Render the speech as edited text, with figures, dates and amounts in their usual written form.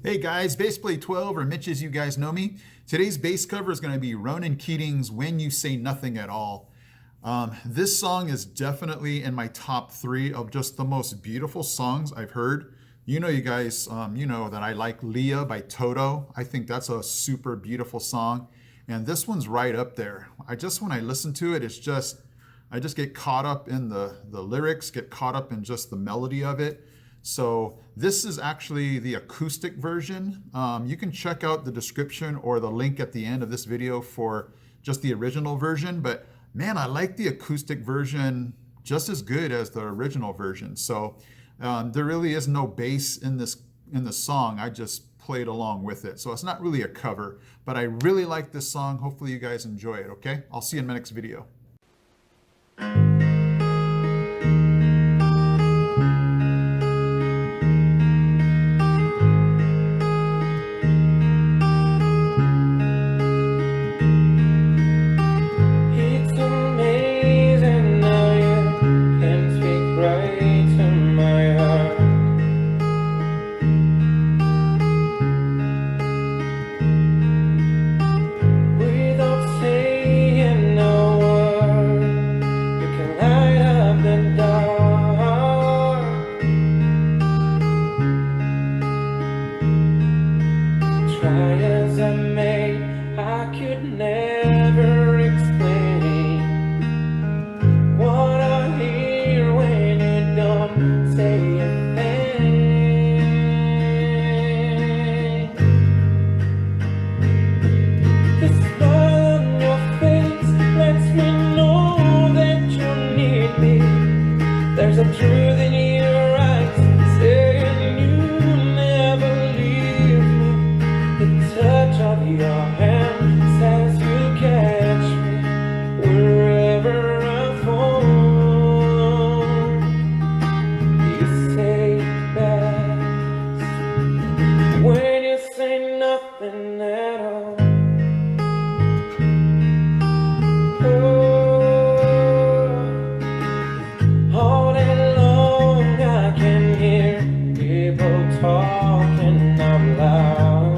Hey guys, Bass Play 12 or Mitch as you guys know me. Today's bass cover is going to be Ronan Keating's When You Say Nothing at All. This song is definitely in my top 3 of just the most beautiful songs I've heard. You know, you guys, you know that I like Leah by Toto. I think that's a super beautiful song. And this one's right up there. When I listen to it, I just get caught up in the lyrics, get caught up in just the melody of it. So this is actually the acoustic version. You can check out the description or the link at the end of this video for just the original version. But man, I like the acoustic version just as good as the original version. So there really is no bass in the song. I just played along with it. So it's not really a cover, but I really like this song. Hopefully you guys enjoy it, okay? I'll see you in my next video. Try as I may, I could never explain what I hear when you don't say a thing. The smile on your face lets me know that you need me. There's a truth in your eyes saying you never leave me. The touch of your hand says you catch me wherever I fall. You say best when you say nothing at all. Oh, all day long I can hear people talking out loud.